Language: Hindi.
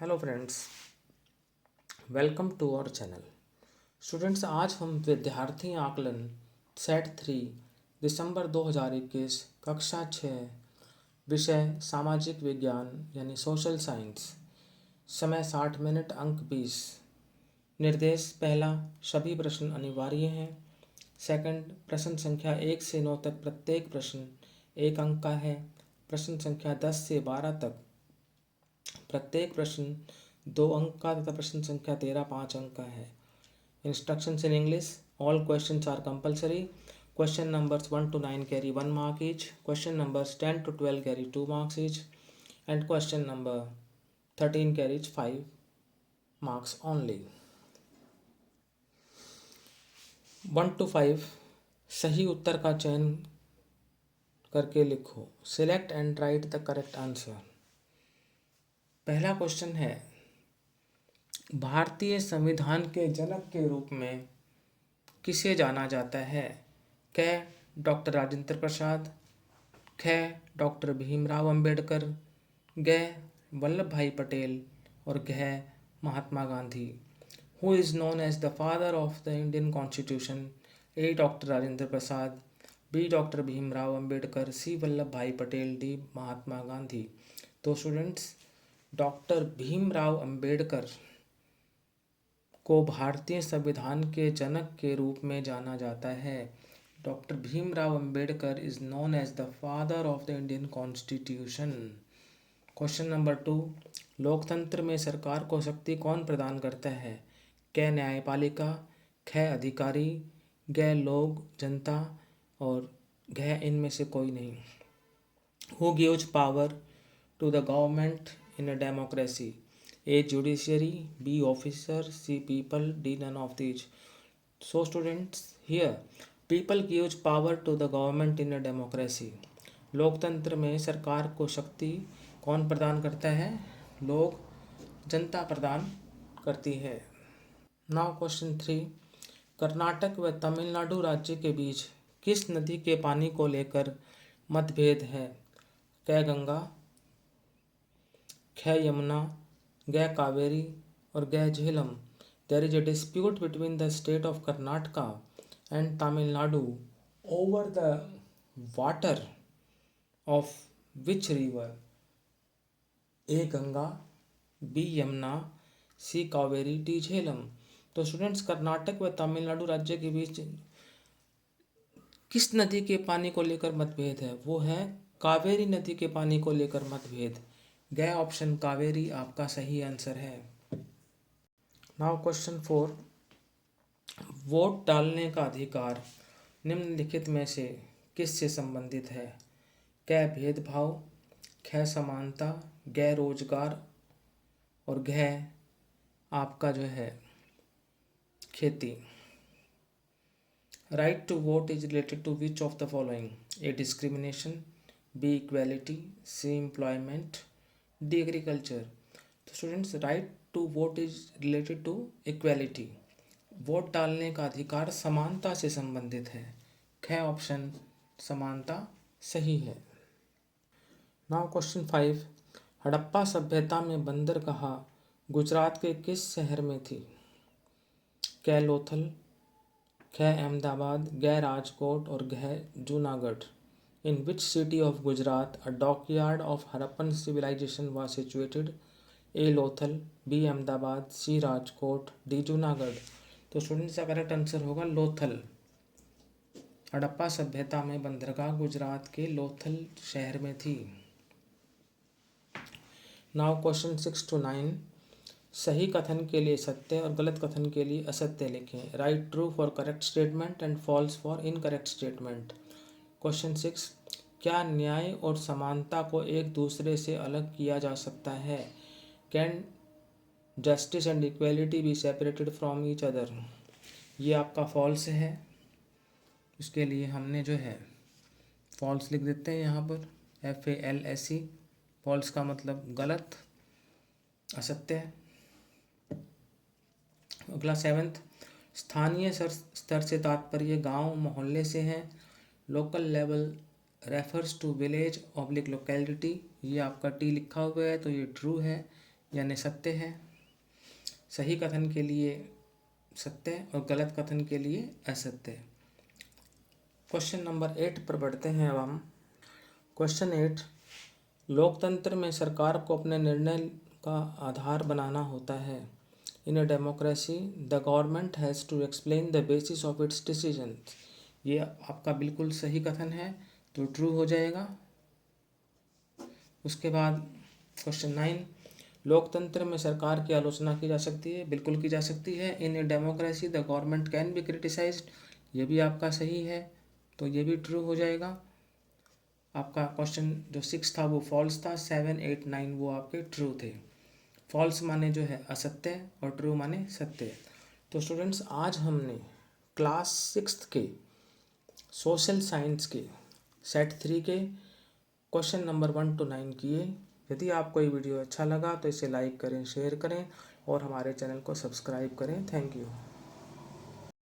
Hello friends, welcome to our channel. Students, आज हम विद्यार्थी आकलन सेट 3 दिसंबर 2021 कक्षा 6 विषय सामाजिक विज्ञान यानी सोशल साइंस, समय 60 मिनट, अंक 20। निर्देश: पहला, सभी प्रश्न अनिवार्य हैं। सेकंड, प्रश्न संख्या 1 से 9 तक प्रत्येक प्रश्न 1 अंक का है। प्रश्न संख्या 10 से 12 तक प्रत्येक प्रश्न 2 अंक का तथा प्रश्न संख्या 13 5 अंक का है। Instructions in English: all questions are compulsory. Question numbers 1 to 9 carry 1 mark each. Question numbers 10 to 12 carry 2 marks each. And question number 13 carries 5 marks only. 1 to 5 सही उत्तर का चयन करके लिखो। Select and right the correct answer. पहला क्वेश्चन है, भारतीय संविधान के जनक के रूप में किसे जाना जाता है? क डॉक्टर राजेंद्र प्रसाद, ख डॉक्टर भीमराव अंबेडकर, ग वल्लभ भाई पटेल और घ Mahatma Gandhi. Who is known as the father of the Indian constitution? A doctor Rajendra Prasad, B doctor Bhimrao Ambedkar, C Vallabh bhai Patel, D Mahatma Gandhi. तो स्टूडेंट्स, डॉक्टर भीमराव अंबेडकर को भारतीय संविधान के जनक के रूप में जाना जाता है। Doctor Bhimrao Ambedkar is known as the father of the Indian constitution. Question number 2, लोकतंत्र में सरकार को शक्ति कौन प्रदान करता है? क न्यायपालिका, ख अधिकारी, ग लोग जनता और घ इनमें से कोई नहीं। Who gives power to the government in a democracy? A judiciary, B officer, C people, D none of these. So students, here people gives power to the government in a democracy. लोकतंत्र में सरकार को शक्ति कौन प्रदान करता है? लोग जनता प्रदान करती है। नाउ क्वेश्चन 3, कर्नाटक व तमिलनाडु राज्य के बीच किस नदी के पानी को लेकर मतभेद है? क गंगा, ख यमुना, ग कावेरी और ग Jhelum. There is a dispute between the state of Karnataka and Tamil Nadu over the water of which river? A Ganga, B Yamuna, C Kaveri, D Jhelum. तो स्टूडेंट्स, कर्नाटक व तमिलनाडु राज्य के बीच किस नदी के पानी को लेकर मतभेद है? वो है कावेरी नदी के पानी को लेकर मतभेद। ग ऑप्शन कावेरी आपका सही आंसर है। नाउ क्वेश्चन 4, वोट डालने का अधिकार निम्नलिखित में से किस से संबंधित है? क भेदभाव, ख समानता, ग रोजगार और घ आपका जो है खेती। Right to vote is related to which of the following? A discrimination, B equality, C employment, D agriculture. तो students, right to vote is related to equality. Vote डालने का अधिकार समानता से संबंधित है। ख ऑप्शन समानता सही है। नाउ क्वेश्चन 5, हड़प्पा सभ्यता में बंदरगाह गुजरात के किस शहर में थी? क लोथल, ख अहमदाबाद, ग राजकोट और घ Junagadh. In which city of Gujarat a dockyard of Harappan civilization was situated? A Lothal, B Ahmedabad, C Rajkot, D Junagadh. तो स्टूडेंट्स, का करेक्ट आंसर होगा लोथल। हड़प्पा सभ्यता में बंदरगाह गुजरात के लोथल शहर में थी। नाउ क्वेश्चन 6 to 9, सही कथन के लिए सत्य और गलत कथन के लिए असत्य लिखें। Write true for correct statement and false for incorrect statement. Question 6, क्या न्याय और समानता को एक दूसरे से अलग किया जा सकता है? Can justice and equality be separated from each other? ये आपका फॉल्स है। इसके लिए हमने जो है फॉल्स लिख देते हैं यहाँ पर, FALSE। फॉल्स का मतलब गलत, असत्य है। अगला 7th, स्थानीय स्तर से तात्पर्य गांव मोहल्ले से है। Local level refers to village oblique locality. ये आपका टी लिखा हुआ है तो ये ट्रू है। यानी सत्य है। सही कथन के लिए सत्य और गलत कथन के लिए असत्य। क्वेश्चन नंबर 8 पर बढ़ते हैं अब हम। क्वेश्चन 8, लोकतंत्र में सरकार को अपने निर्णय का आधार बनाना होता है। In a democracy the government has to explain the basis of its decision. ये आपका बिल्कुल सही कथन है, तो ट्रू हो जाएगा। उसके बाद क्वेश्चन 9, लोकतंत्र में सरकार की आलोचना की जा सकती है। बिल्कुल की जा सकती है। In a democracy the government can be criticised. ये भी आपका सही है, तो ये भी ट्रू हो जाएगा। आपका क्वेश्चन जो 6 था वो फॉल्स था। 7, 8, 9 वो आपके ट्रू थे। फॉल्स माने जो है असत्य और ट्रू माने सत्य। तो स्टूडेंट्स, आज हमने क्लास 6 के सोशल साइंस के सेट 3 के क्वेश्चन नंबर 1 to 9 किए। यदि आपको ये वीडियो अच्छा लगा तो इसे लाइक करें, शेयर करें और हमारे चैनल को सब्सक्राइब करें। Thank you.